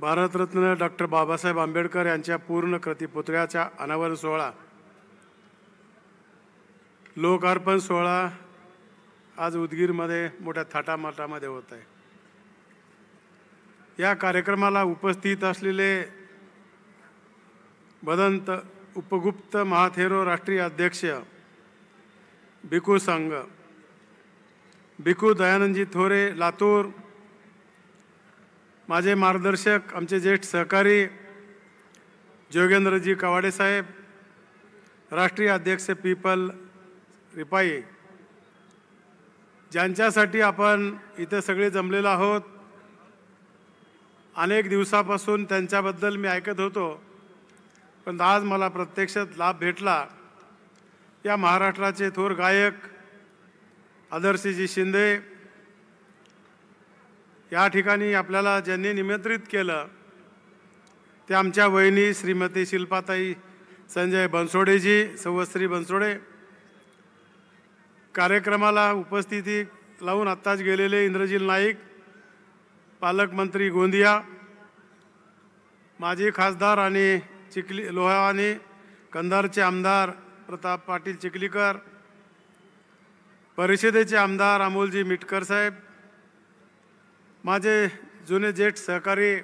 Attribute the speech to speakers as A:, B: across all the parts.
A: Bharat Ratna doctor Babasaheb Ambedkar यांच्या पूर्ण कृतिपुतळ्याच्या अनावरण सोहळा लोकार्पण सोहळा आज उदगीरमध्ये मोठ्या थाटामाटामध्ये होत आहे। या कार्यक्रमाला उपस्थित असलेले बदंत उपगुप्त महाथेरो राष्ट्रीय अध्यक्ष भिक्खू संघ, भिक्खू दयानंदजी थोरे लातूर, माझे मार्गदर्शक आमचे ज्येष्ठ सहकारी जोगेंद्रजी कवाडे साहेब, राष्ट्रीय अध्यक्ष पीपल रिपाई, ज्यांच्यासाठी आपण इथे सगळे जमलेलो आहोत। अनेक दिवसापासून त्यांच्याबद्दल मी ऐकत होतो, पण आज मला प्रत्यक्षात लाभ भेटला। या महाराष्ट्राचे थोर गायक आदर्शजी शिंदे या ठिकाणी आपल्याला ज्यांनी निमंत्रित केलं ते आमच्या वहिनी श्रीमती शिल्पाताई संजय बनसोडेजी, सवस्त्री बनसोडे। कार्यक्रमाला उपस्थिती लावून आत्ताच गेलेले इंद्रजील नाईक, पालकमंत्री गोंदिया, माजी खासदार आणि लोहा आणि कंधारचे आमदार प्रताप पाटील चिखलीकर, परिषदेचे आमदार अमोलजी मिटकर साहेब, माझे जुने ज्येष्ठ सहकारी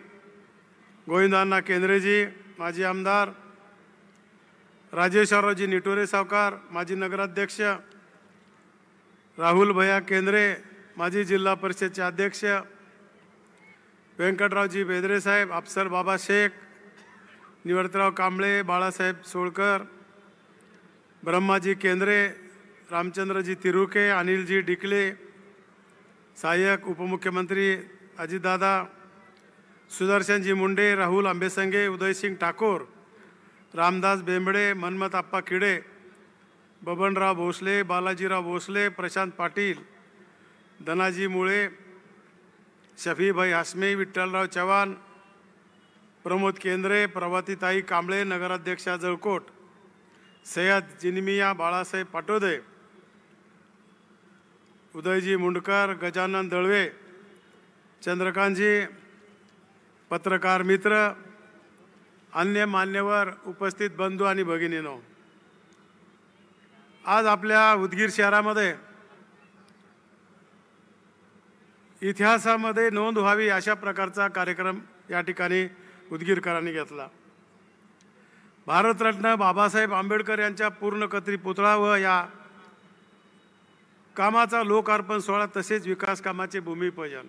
A: गोविंदांना केंद्रेजी, माजी आमदार राजेश्वररावजी निटोरे सावकार, माजी नगराध्यक्ष राहुल भैया केंद्रे, माजी जिल्हा परिषदचे अध्यक्ष व्यंकटरावजी बेदरे साहेब, अफसर बाबा शेख, निवर्तराव कांबळे, बाळासाहेब सोळकर, ब्रह्माजी केंद्रे, रामचंद्रजी तिरुके, अनिलजी डिकले, सहाय्यक उपमुख्यमंत्री अजितदादा, सुदर्शनजी मुंडे, राहुल आंबेसंगे, उदयसिंग ठाकूर, रामदास बेंबडे, मनमत आप्पा किडे, बबनराव भोसले, बालाजीराव भोसले, प्रशांत पाटील, धनाजी मुळे, शफीभाई हासमी, विठ्ठलराव चव्हाण, प्रमोद केंद्रे, प्रभातीताई कांबळे, नगराध्यक्षा जळकोट, सय्यद जिनमिया, बाळासाहेब पाटोदे, उदयजी मुंडकर, गजानन दळवे, चंद्रकांतजी, पत्रकार मित्र, अन्य मान्यवर, उपस्थित बंधू आणि भगिनींनो, आज आपल्या उदगीर शहरामध्ये इतिहासामध्ये नोंद व्हावी अशा प्रकारचा कार्यक्रम या ठिकाणी उदगीरकरांनी घेतला। भारतरत्न बाबासाहेब आंबेडकर यांच्या पूर्णकत्री पुतळा व या कामाचा लोकार्पण सोहळा तसेच विकास कामाचे भूमिपूजन।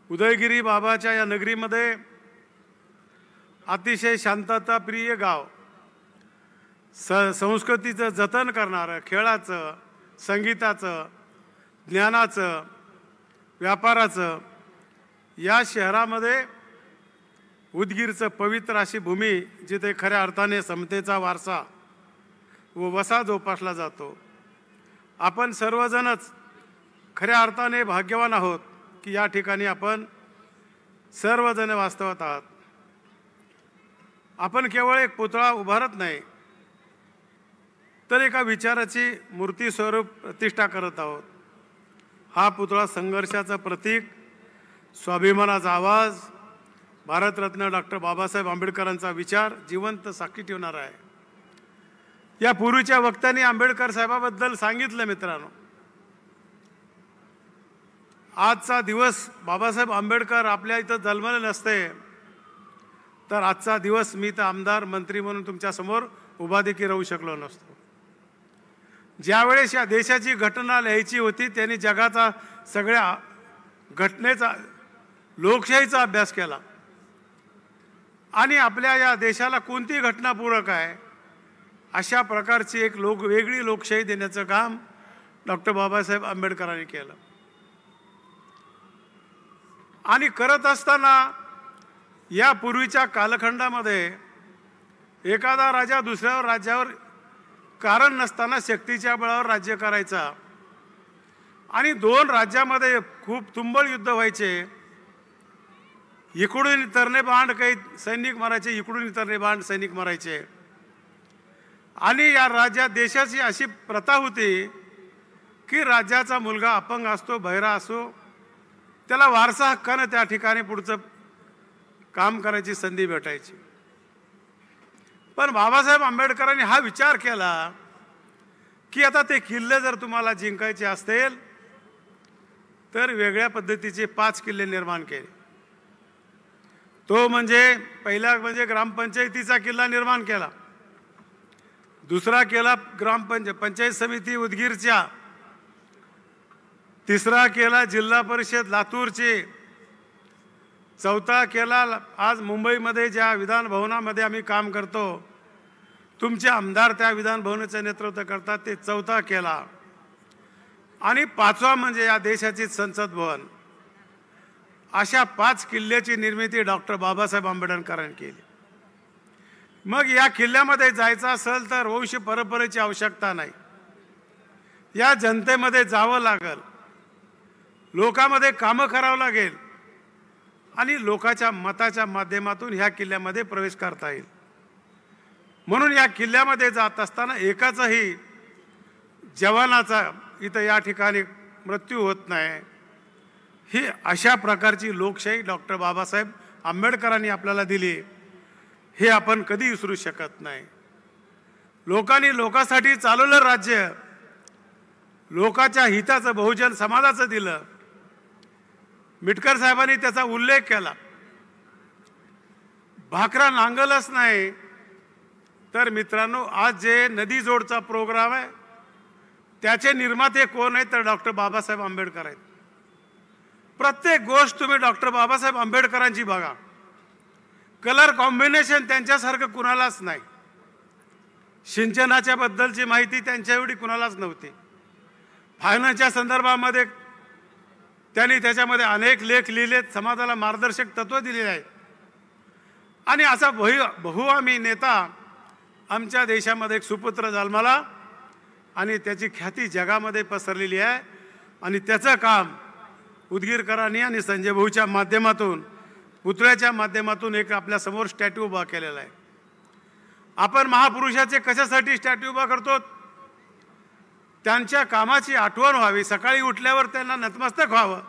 A: उदयगिरी बाबाच्या या नगरीमध्ये अतिशय शांतताप्रिय गाव, संस्कृतीचं जतन करणारं, खेळाचं, संगीताचं, ज्ञानाचं, व्यापाराचं, या शहरामध्ये उदगीरचं पवित्र अशी भूमी जिथे खऱ्या अर्थाने समतेचा वारसा व वसा जोपासला जातो। आपण सर्वजणच खऱ्या अर्थाने भाग्यवान आहोत की या ठिकाणी आपण सर्वजण वास्तवात आहात। आपण केवळ एक पुतळा उभारत नाही तर एका विचाराची मूर्ती स्वरूप प्रतिष्ठा करत आहोत। हा पुतळा संघर्षाचं प्रतीक, स्वाभिमानाचा आवाज, भारतरत्न डॉक्टर बाबासाहेब आंबेडकरांचा विचार जिवंत साक्षी ठेवणार आहे। या पूर्वीच्या वक्त्यांनी आंबेडकर साहेबाबद्दल सांगितलं मित्रांनो, आजचा दिवस बाबासाहेब आंबेडकर आपल्या इथं जन्मले नसते तर आजचा दिवस मी तर आमदार मंत्री म्हणून तुमच्या समोर उभा देखील राहू शकलो नसतो। ज्यावेळेस या देशाची घटना लिहायची होती त्यांनी जगाचा सगळ्या घटनेचा, लोकशाहीचा अभ्यास केला आणि आपल्या या देशाला कोणती घटना पूरक आहे अशा प्रकारची एक वेगळी लोकशाही देण्याचं काम डॉक्टर बाबासाहेब आंबेडकरांनी केलं। आणि करत असताना या पूर्वीच्या कालखंडामध्ये एखादा राजा दुसऱ्या राज्यावर कारण नसताना शक्तीच्या बळावर राज्य करायचा आणि दोन राज्यामध्ये खूप तुंबळ युद्ध व्हायचे। इकडून तरणे बांड काही सैनिक मारायचे, इकडून तरणे बांड सैनिक मारायचे आणि या राज्यात देशाची अशी प्रथा होती की राज्याचा मुलगा अपंग असतो, बहिरा असो, त्याला वारसा हक्काने त्या ठिकाणी पुढचं काम करायची संधी भेटायची. पण बाबासाहेब आंबेडकरांनी हा विचार केला की आता ते किल्ले जर तुम्हाला जिंकायचे असतील तर वेगळ्या पद्धतीचे 5 किल्ले निर्माण केले. तो म्हणजे पहिला म्हणजे ग्रामपंचायतीचा किल्ला निर्माण केला, दुसरा केला पंचायत समिती उदगीरच्या, तिसरा केला जिल्हा परिषद लातूरचे, चौथा केला आज मुंबईमध्ये ज्या विधान भवनामध्ये आम्ही काम करतो, तुमचे आमदार त्या विधान भवनाचे नेतृत्व करतात, ते चौथा केला, आणि 5वा म्हणजे या देशाची संसद भवन. अशा 5 किल्ल्याची निर्मिती डॉक्टर बाबासाहेब आंबेडकरांनी केली. मग या किल्ल्यामध्ये जायचं असेल तर वंश परंपरेची आवश्यकता नाही, या जनतेमध्ये जावं लागेल, लोकांमध्ये कामं करावं लागेल आणि लोकांच्या मताच्या माध्यमातून ह्या किल्ल्यामध्ये प्रवेश करता येईल. म्हणून या किल्ल्यामध्ये जात असताना एकाचाही जवानाचा इथं या ठिकाणी मृत्यू होत नाही. ही अशा प्रकारची लोकशाही डॉक्टर बाबासाहेब आंबेडकरांनी आपल्याला दिली, हे आपण कधी विसरू शकत नाही. लोकांनी लोकांसाठी चालवलं राज्य, लोकांच्या हिताचं बहुजन समाजाचं दिलं. मिटकर साहेबांनी त्याचा उल्लेख केला. भाकरा नांगलच नाही तर मित्रांनो, आज जे नदी जोडचा प्रोग्राम आहे त्याचे निर्माते कोण आहेत तर डॉक्टर बाबासाहेब आंबेडकर आहेत. प्रत्येक गोष्ट तुम्ही डॉक्टर बाबासाहेब आंबेडकरांची बघा. कलर कॉम्बिनेशन त्यांच्यासारखं कुणालाच नाही. सिंचनाच्या बद्दलची माहिती त्यांच्या एवढी कुणालाच नव्हती. फायनान्सच्या संदर्भामध्ये त्यांनी त्याच्यामध्ये अनेक लेख लिहिलेत, समाजाला मार्गदर्शक तत्त्व दिलेले आहेत. आणि असा बहुआमी नेता आमच्या देशामध्ये एक सुपुत्र जन्माला आणि त्याची ख्याती जगामध्ये पसरलेली आहे. आणि त्याचं काम उदगीरकरांनी आणि संजय भाऊच्या माध्यमातून, पुतळ्याच्या माध्यमातून एक आपल्या समोर स्टॅच्यू उभा केलेला आहे. आपण महापुरुषाचे कशासाठी स्टॅच्यू उभा करतो? त्यांच्या कामाची आठवण व्हावी, सकाळी उठल्यावर त्यांना नतमस्तक व्हावं,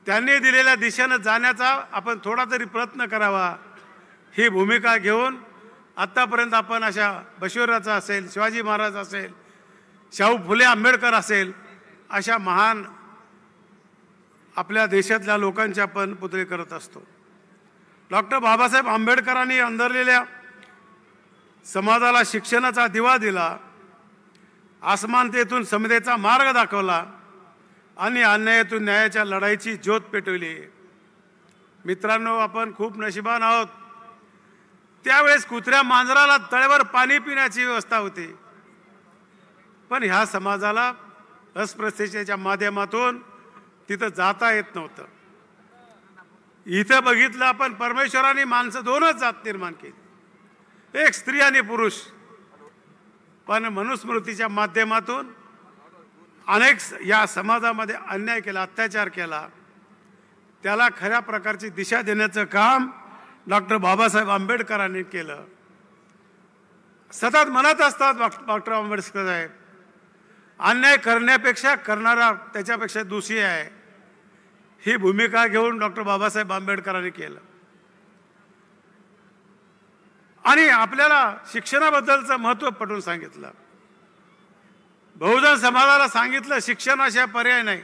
A: त्यांनी दिलेल्या दिशेनं जाण्याचा आपण थोडा तरी प्रयत्न करावा, ही भूमिका घेऊन आत्तापर्यंत आपण अशा बसवेश्वराचा असेल, शिवाजी महाराज असेल, शाहू फुले आंबेडकर असेल, अशा महान आपल्या देशातल्या लोकांचे आपण पुतळे करत असतो. डॉक्टर बाबासाहेब आंबेडकरांनी अंधारलेल्या समाजाला शिक्षणाचा दिवा दिला, असमानतेतून समतेचा मार्ग दाखवला आणि अन्यायातून न्यायाच्या लढाईची ज्योत पेटवली. मित्रांनो, आपण खूप नशिबान आहोत. त्यावेळेस कुत्र्या मांजराला तळ्यावर पाणी पिण्याची व्यवस्था होती, पण ह्या समाजाला अस्पृश्यतेच्या माध्यमातून तिथं जाता येत नव्हतं. इथं बघितलं आपण, परमेश्वराने माणसं 2च जात निर्माण केली, एक स्त्री आणि पुरुष. पण मनुस्मृतीच्या माध्यमातून अनेक या समाजामध्ये अन्याय केला, अत्याचार केला. त्याला खऱ्या प्रकारची दिशा देण्याचं काम डॉक्टर बाबासाहेब आंबेडकरांनी केलं. सतत म्हणत असतात डॉक्टर आंबेडकर साहेब, अन्याय करण्यापेक्षा करणारा त्याच्यापेक्षा दोषी आहे. ही भूमिका घेऊन डॉक्टर बाबासाहेब आंबेडकरांनी केलं. आणि आपल्याला शिक्षणाबद्दलचं महत्त्व पटवून सांगितलं. बहुजन समाजाला सांगितलं, शिक्षणाशिवाय पर्याय नाही,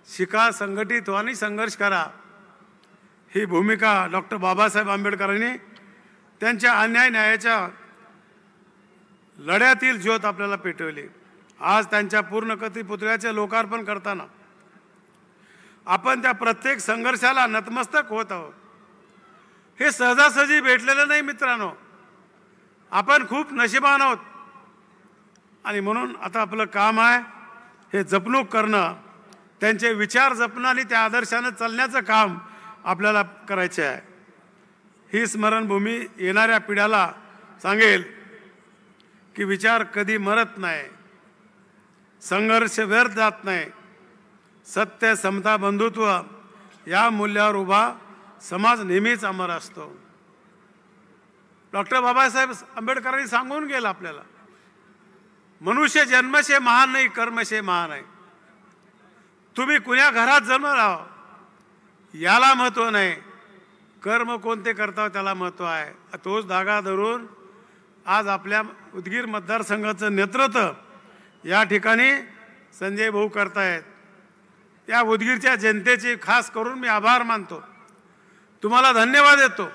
A: शिका, संघटित व्हा आणि संघर्ष करा. ही भूमिका डॉक्टर बाबासाहेब आंबेडकरांनी त्यांच्या अन्याय न्यायाच्या लढ्यातील ज्योत आपल्याला पेटवली. आज त्यांच्या पूर्णकथी पुतळ्याचे लोकार्पण करताना आपण त्या प्रत्येक संघर्षाला नतमस्तक होत आहोत. हे सहजासहजी भेटलेलं नाही मित्रांनो, आपण खूप नशिबान आहोत. आणि म्हणून आता आपलं काम आहे हे जपणूक करणं, त्यांचे विचार जपणं आणि त्या आदर्शानं चालण्याचं काम आपल्याला करायचे आहे. ही स्मरणभूमी येणाऱ्या पिढ्याला सांगेल की विचार कधी मरत नाही, संघर्ष व्यर्थ जात नाही, सत्य, समता, बंधुत्व या मूल्यावर उभा समाज नेहमीच अमर असतो. डॉक्टर बाबासाहेब आंबेडकरांनी सांगून गेलं आपल्याला, मनुष्य जन्मशे महान नाही, कर्मशे महान आहे. तुम्ही कुण्या घरात जन्मला याला महत्त्व नाही, कर्म कोणते करताव त्याला महत्त्व आहे. तोच धागा धरून आज आपल्या उदगीर मतदारसंघाचं नेतृत्व या ठिकाणी संजय भाऊ करतायत. या उदगीरच्या जनतेचे खास करून मी आभार मानतो, तुम्हाला धन्यवाद देतो.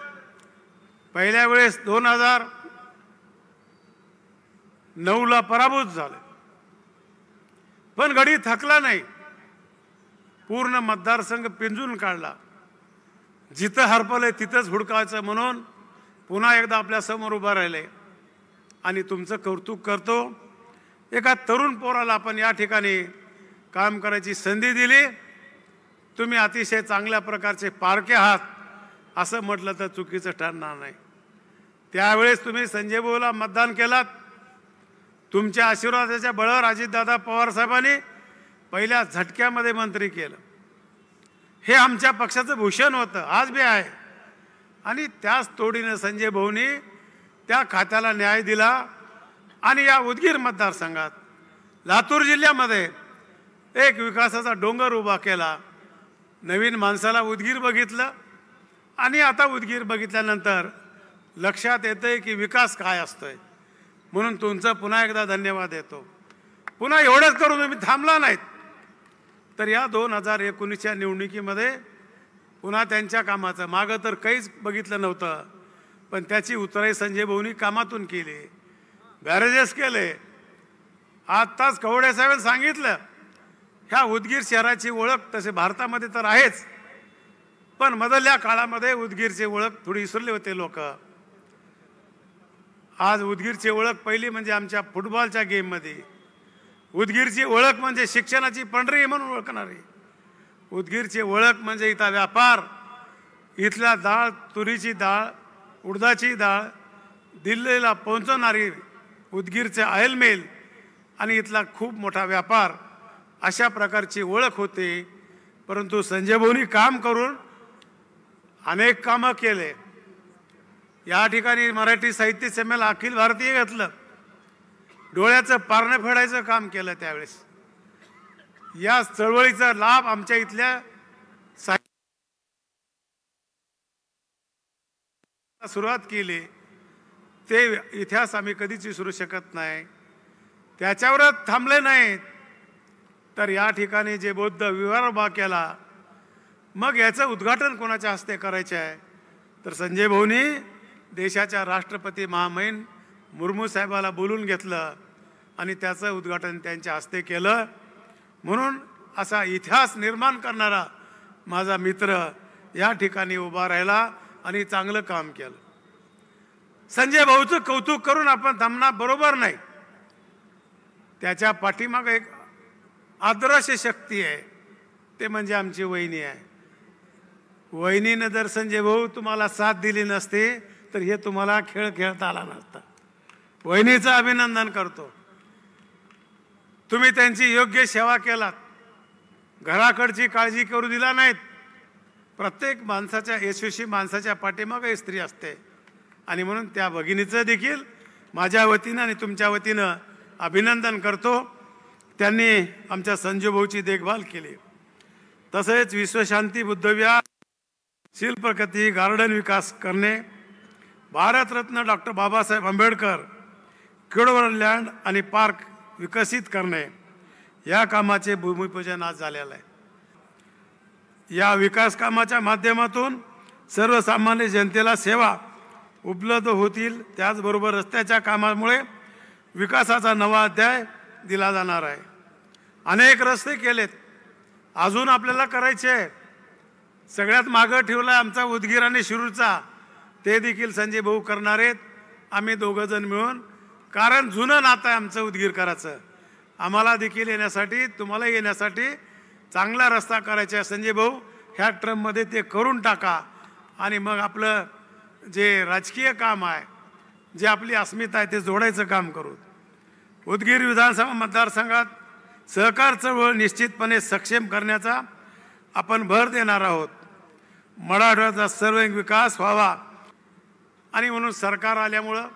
A: पहिल्या वेळेस 2009ला पराभूत झाले, पण घडी थकला नाही. पूर्ण मतदारसंघ पिंजून काढला. जिथं हरपले तिथंच हुडकायचं म्हणून पुन्हा एकदा आपल्या समोर उभा राहिले आणि तुमचं कौतुक करतो. एका तरुण पोराला आपण या ठिकाणी काम करायची संधी दिली. तुम्ही अतिशय चांगल्या प्रकारचे पारखे आहात असं म्हटलं तर चुकीचं ठरणार नाही. त्यावेळेस तुम्ही संजय भाऊला मतदान केलात. तुमच्या आशीर्वादाच्या बळावर अजितदादा पवार साहेबांनी पहिल्या झटक्यामध्ये मंत्री केलं. हे आमच्या पक्षाचं भूषण होतं, आज बी आहे. आणि त्याच तोडीनं संजय भाऊनी त्या खात्याला न्याय दिला आणि या उदगीर मतदारसंघात लातूर जिल्ह्यामध्ये एक विकासाचा डोंगर उभा केला. नवीन माणसाला उदगीर बघितलं आणि आता उदगीर बघितल्यानंतर लक्षात येतंय की विकास काय असतोय. म्हणून तुमचं पुन्हा एकदा धन्यवाद देतो. पुन्हा एवढंच करून तुम्ही थांबला नाहीत तर या 2019च्या निवडणुकीमध्ये पुन्हा त्यांच्या कामाचं मागं तर काहीच बघितलं नव्हतं, पण त्याची उतराई संजय भाऊनी कामातून केली. बॅरेजेस केले. आत्ताच कवडे साहेबांनी सांगितलं ह्या उदगीर शहराची ओळख तसे भारतामध्ये तर आहेच, पण मधल्या काळामध्ये उदगीरची ओळख थोडी विसरले होते लोक. आज उदगीरची ओळख पहिली म्हणजे आमच्या फुटबॉलच्या गेममध्ये. उदगीरची ओळख म्हणजे शिक्षणाची पंढरी म्हणून ओळखणारी. उदगीरची ओळख म्हणजे इथला व्यापार, इथल्या डाळ, तुरीची डाळ, उडदाची डाळ दिल्लीला पोहोचवणारी उदगीरचे ऑइल मिल आणि इथला खूप मोठा व्यापार, अशा प्रकारची ओळख होते. परंतु संजय भाऊनी काम करून अनेक कामं केले. या ठिकाणी मराठी साहित्य संमेलन अखिल भारतीय घेतलं. डोळ्याचं पारणं फेडायचं काम केलं. त्यावेळेस या चळवळीचा लाभ आमच्या इथल्या सुरुवात केली. ते इतिहास आम्ही कधीच विसरू शकत नाही. त्याच्यावरच थांबले नाहीत तर या ठिकाणी जे बौद्ध विहार उभा केला, मग याचं उद्घाटन कोणाच्या हस्ते करायचे आहे तर संजय भाऊनी देशाच्या राष्ट्रपती महामहिम मुर्मू साहेबाला बोलून घेतलं आणि त्याचं उद्घाटन त्यांच्या हस्ते केलं. म्हणून असा इतिहास निर्माण करणारा माझा मित्र या ठिकाणी उभा राहिला आणि चांगलं काम केलं. संजय भाऊचं कौतुक करून आपण थांबणार बरोबर नाही. त्याच्या पाठीमागे एक आदर्श शक्ती आहे, ते म्हणजे आमची वहिनी आहे. वहिनीनं जर संजय भाऊ तुम्हाला साथ दिली नसते तर हे तुम्हाला खेळ खेळता आला नसता. वहिनीचं अभिनंदन करतो. तुम्ही त्यांची योग्य सेवा केलात. घराकडची काळजी करू दिला नाहीत. प्रत्येक माणसाच्या यशस्वी माणसाच्या पाठीमागे स्त्री असते आणि म्हणून त्या भगिनीचं देखील माझ्या वतीनं आणि तुमच्या वतीनं अभिनंदन करतो. त्यांनी आमच्या संजय भाऊची देखभाल केली. तसेच विश्वशांती बुद्धविहार, शिल्पकती गार्डन विकास करणे, भारतरत्न डॉक्टर बाबासाहेब आंबेडकर किडवर लँड आणि पार्क विकसित करणे, या कामाचे भूमिपूजन आज झालेलं आहे. या विकास कामाच्या माध्यमातून सर्वसामान्य जनतेला सेवा उपलब्ध होतील. त्याचबरोबर रस्त्याच्या कामामुळे विकासाचा नवा अध्याय दिला जाणार आहे. अनेक रस्ते केलेत, अजून आपल्याला करायचे. सगळ्यात मागं ठेवला आमचा उदगीर आणि शिरूरचा, ते देखील संजय भाऊ करणार आहेत. आम्ही दोघंजण मिळून, कारण जुनं नातं आहे आमचं उदगीरकराचं. आम्हाला देखील येण्यासाठी, तुम्हाला येण्यासाठी चांगला रस्ता करायचा आहे. संजय भाऊ ह्या ट्रममध्ये ते करून टाका आणि मग आपलं जे राजकीय काम आहे, जे आपली अस्मिता आहे, ते जोडायचं काम करू. उदगीर विधानसभा मतदारसंघात सहकार चळवळ निश्चितपणे सक्षम करण्याचा आपण भर देणार आहोत. मराठवाड्याचा सर्वांगीण विकास व्हावा आणि म्हणून सरकार आल्यामुळं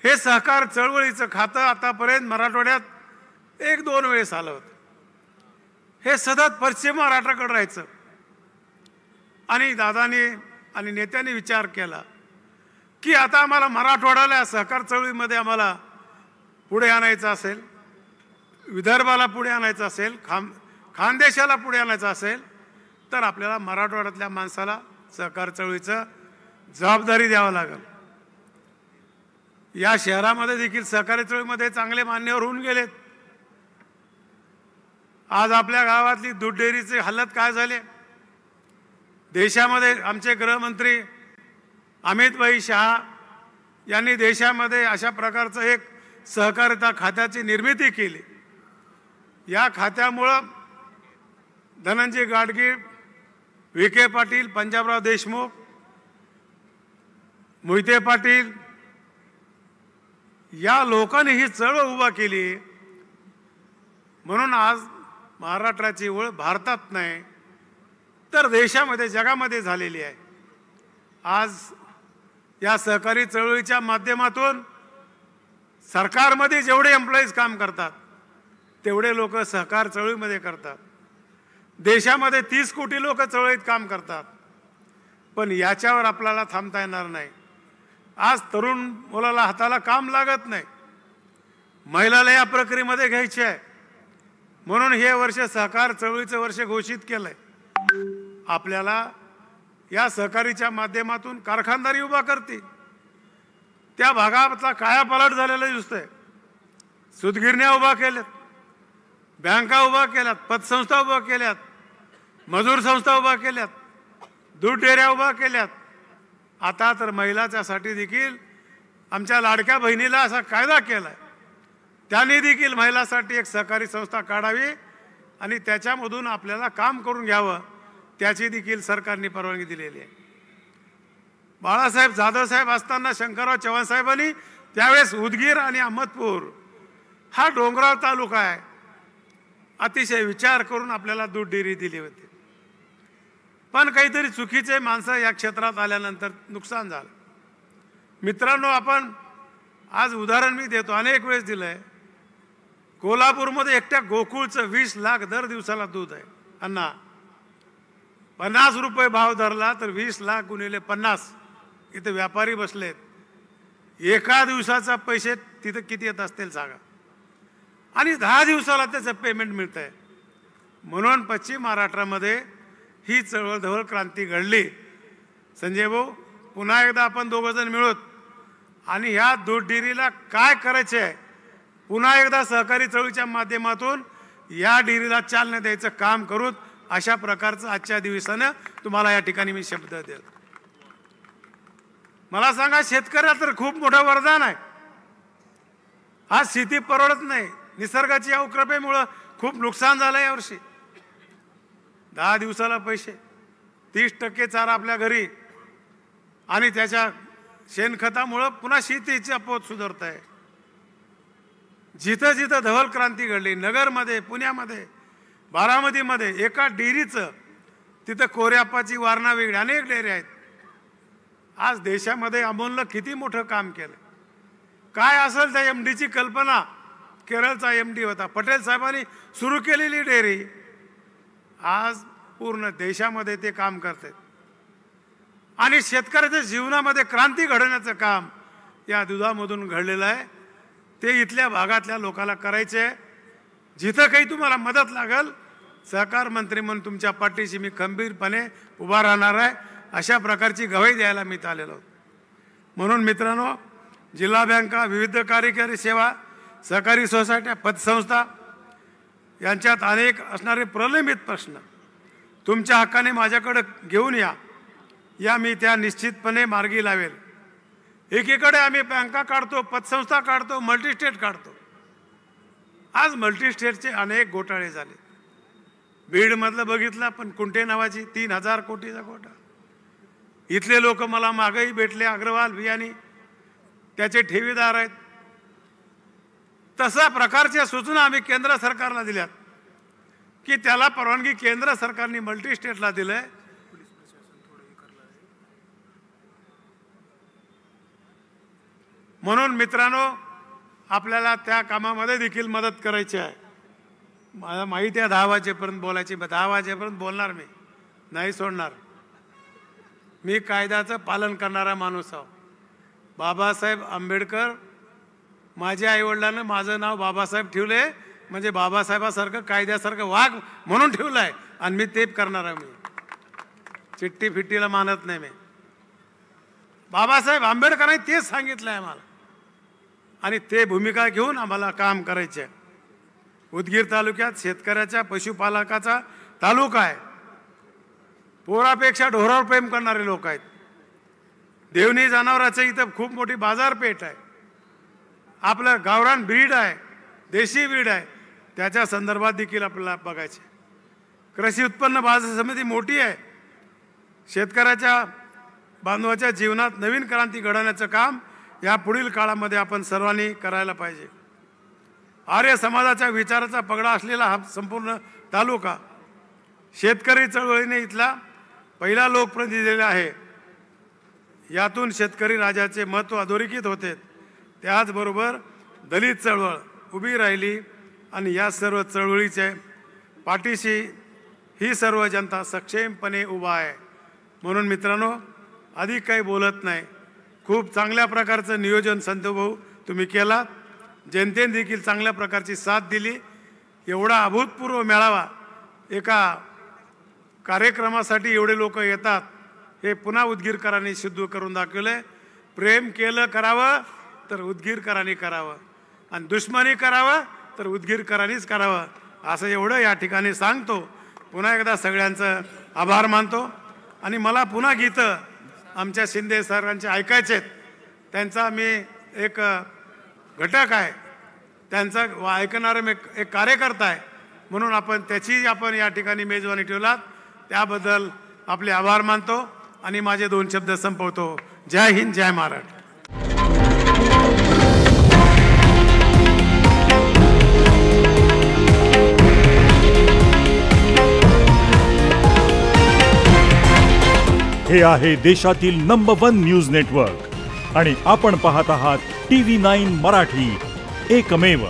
A: हे सहकार चळवळीचं खातं आतापर्यंत मराठवाड्यात 1-2 वेळेस आलं होतं. हे सतत पश्चिम महाराष्ट्राकडे राहायचं आणि दादानी आणि नेत्यांनी विचार केला की आता आम्हाला मराठवाड्याला सहकार चळवळीमध्ये आम्हाला पुढे आणायचं असेल, विदर्भाला पुढे आणायचं असेल, खानदेशाला पुढे आणायचं असेल, तर आपल्याला मराठवाड्यातल्या माणसाला सहकार चळवळीचं जबाबदारी द्यावं लागेल. या शहरामध्ये देखील सहकारी चळवळीमध्ये चांगले मान्यवर होऊन गेलेत. आज आपल्या गावातली दूध डेअरीचे हालत काय झाले. देशामध्ये आमचे गृहमंत्री अमित शहा यांनी देशामध्ये अशा प्रकारचं एक सहकारिता खात्याची निर्मिती केली. या खात्यामुळं धनंजय गाडगीळ, विखे पाटील, पंजाबराव देशमुख, मोहिते पाटील या लोकांनी ही चळवळ उभा केली. म्हणून आज महाराष्ट्राची ओळख भारतात नाही तर देशामध्ये, जगामध्ये झालेली आहे. आज या सहकारी चळवळीच्या माध्यमातून सरकारमध्ये जेवढे एम्प्लॉईज काम करतात तेवढे लोक सहकार चळवळीमध्ये करतात. देशामध्ये 30 कोटी लोक चळवळीत काम करतात. पण याच्यावर आपल्याला थांबता येणार नाही. आज तरुण मुलाला हाताला काम लागत नाही, महिलाला या प्रक्रियेमध्ये घ्यायचे आहे. म्हणून हे वर्ष सहकार चळवळीचं वर्ष घोषित केलंय. आपल्याला या सहकारीच्या माध्यमातून कारखानदारी उभा करते. त्या भागातला कायापालट झालेला दिसतोय. सूतगिरण्या उभा केल्यात, बँका उभा केल्यात, पतसंस्था उभा केल्यात, मजूर संस्था उभा केल्यात, दूध डेअऱ्या उभा केल्यात. आता तर महिलांच्यासाठी देखील आमच्या लाडक्या बहिणीला असा कायदा केलाय. त्यांनी देखील महिलांसाठी एक सहकारी संस्था काढावी आणि त्याच्यामधून आपल्याला काम करून घ्यावं, त्याची देखील सरकारने परवानगी दिलेली आहे. बाळासाहेब जाधव साहेब असताना शंकरराव चव्हाण साहेबांनी त्यावेळेस उदगीर आणि अहमदपूर हा डोंगराळ तालुका आहे, अतिशय विचार करून आपल्याला दूध डेअरी दिली होती. पण काहीतरी चुकीचे माणसं या क्षेत्रात आल्यानंतर नुकसान झालं. मित्रांनो, आपण आज उदाहरण मी देतो, अनेक वेळेस दिलंय. कोल्हापूरमध्ये एकट्या गोकुळचं 20 लाख दर दिवसाला दूध आहे. अण्णा 50 रुपये भाव धरला तर 20 लाख गुणिले 50, इथे व्यापारी बसलेत. एका दिवसाचा पैसे तिथं किती येत असतील सांगा. आणि 10 दिवसाला त्याचं पेमेंट मिळत आहे. म्हणून पश्चिम महाराष्ट्रामध्ये ही चळवळ धवल क्रांती घडली. संजय भाऊ, पुन्हा एकदा आपण दोघंजण मिळत आणि ह्या दूध डेअरीला काय करायचे आहे, पुन्हा एकदा सहकारी चळवळीच्या माध्यमातून या डेअरीला चालना द्यायचं काम करू. अशा प्रकारचं आजच्या दिवसानं तुम्हाला या ठिकाणी मी शब्द देतो. मला सांगा, शेतकऱ्याला तर खूप मोठं वरदान आहे. आज शेती परवडत नाही. निसर्गाची या कृपेमुळं खूप नुकसान झालं यावर्षी. 10 दिवसाला पैसे, 30% चारा आपल्या घरी आणि त्याच्या शेणखतामुळं पुन्हा शेतीची पोत सुधारत आहे. जिथं जिथं धवल क्रांती घडली, नगरमध्ये, पुण्यामध्ये, बारामतीमध्ये, एका डेअरीचं तिथं कोऱ्यापाची, वारणा वेगळी अनेक डेअरी आहेत. आज देशामध्ये अमोलनं किती मोठं काम केलं. काय असेल त्या MDची कल्पना, केरळचा MD होता, पटेल साहेबांनी सुरू केलेली डेअरी आज पूर्ण देशामध्ये ते काम करतात. आणि शेतकऱ्याच्या जीवनामध्ये क्रांती घडवण्याचं काम या दुधामधून घडलेलं आहे. ते इथल्या भागातल्या लोकांना करायचे. जिथं काही तुम्हाला मदत लागेल, सहकार मंत्री म्हणून तुमच्या पाठीशी मी खंबीरपणे उभा राहणार आहे. अशा प्रकारची ग्वाही द्यायला मी आलेलो आहोत. म्हणून मित्रांनो, जिल्हा बँका, विविध कार्यकारी सेवा, सहकारी सोसायट्या, पतसंस्था यांच्यात अनेक असणारे प्रलंबित प्रश्न तुमच्या हक्काने माझ्याकडे घेऊन या मी त्या निश्चितपणे मार्गी लावेल. एकीकडे आम्ही बँका काढतो, पतसंस्था काढतो, मल्टीस्टेट काढतो. आज मल्टीस्टेटचे अनेक घोटाळे झाले. बीडमधलं बघितलं, पण कुंटे नावाची 3000 कोटीचा घोटाळा. इथले लोक मला मागही भेटले, अग्रवाल बियाणी त्याचे ठेवीदार आहेत. तशा प्रकारच्या सूचना आम्ही केंद्र सरकारला दिल्यात की त्याला परवानगी केंद्र सरकारने मल्टीस्टेटला दिलंय. म्हणून मित्रांनो, आपल्याला त्या कामामध्ये देखील मदत करायची आहे. मला माहिती आहे 10 वाजेपर्यंत बोलायची, 10 वाजेपर्यंत बोलणार, मी नाही सोडणार. मी कायद्याचं पालन करणारा माणूस आहो. बाबासाहेब आंबेडकर माझ्या आईवडिलांना माझं नाव बाबासाहेब ठेवले, म्हणजे बाबासाहेबासारखं कायद्यासारखं वाघ म्हणून ठेवलं आहे आणि मी ते करणार आहे. मी चिट्टी फिट्टीला मानत नाही. मी बाबासाहेब आंबेडकरांनी तेच सांगितलं आहे आम्हाला आणि ते भूमिका घेऊन आम्हाला काम करायचे आहे. उदगीर तालुक्यात शेतकऱ्याच्या पशुपालकाचा तालुका आहे. पोरापेक्षा ढोरावर प्रेम करणारे लोक आहेत. देवणी जनावराचं इथं खूप मोठी बाजारपेठ आहे. आपलं गावरान ब्रीड आहे, देशी ब्रीड आहे, त्याच्या संदर्भात देखील आपल्याला बघायचे. कृषी उत्पन्न बाजार समिती मोठी आहे. शेतकऱ्याच्या बांधवाच्या जीवनात नवीन क्रांती घडवण्याचं काम या पुढील काळामध्ये आपण सर्वांनी करायला पाहिजे. आर्य समाजाच्या विचाराचा पगडा असलेला हा संपूर्ण तालुका शेतकरी चळवळीने इथला पहिला लोकप्रतिनिधी आहे. यातून शेतकरी राजाचे महत्त्व अधोरेखित होते. त्याचबरोबर दलित चळवळ उभी राहिली आणि या सर्व चळवळीचे पाठीशी ही सर्व जनता सक्षमपणे उभा आहे. म्हणून मित्रांनो, अधिक काही बोलत नाही. खूप चांगल्या प्रकारचं नियोजन संतभाऊ तुम्ही केला. जनतेने देखील चांगल्या प्रकारची साथ दिली. एवढा अभूतपूर्व मेळावा एका कार्यक्रमासाठी एवढे लोक येतात हे पुन्हा उदगीरकरांनी सिद्ध करून दाखवले. प्रेम केलं करावं तर उदगीरकरांनी करावं आणि दुश्मनी करावं तर उदगीरकरांनीच करावं, असं एवढं या ठिकाणी सांगतो. पुन्हा एकदा सगळ्यांचं आभार मानतो आणि मला पुन्हा गीतं आमच्या शिंदे सरांचे ऐकायचे. त्यांचा मी एक घटक आहे, त्यांचा ऐकणारा मी एक कार्यकर्ता आहे, म्हणून आपण त्याची आपण या ठिकाणी मेजवानी ठेवलात त्याबद्दल आपले आभार मानतो आणि माझे 2 शब्द संपवतो. जय हिंद, जय महाराष्ट्र.
B: हे आहे देशातील नंबर 1 न्यूज नेटवर्क आणि आपण पाहत आहात TV9 मराठी, एकमेव.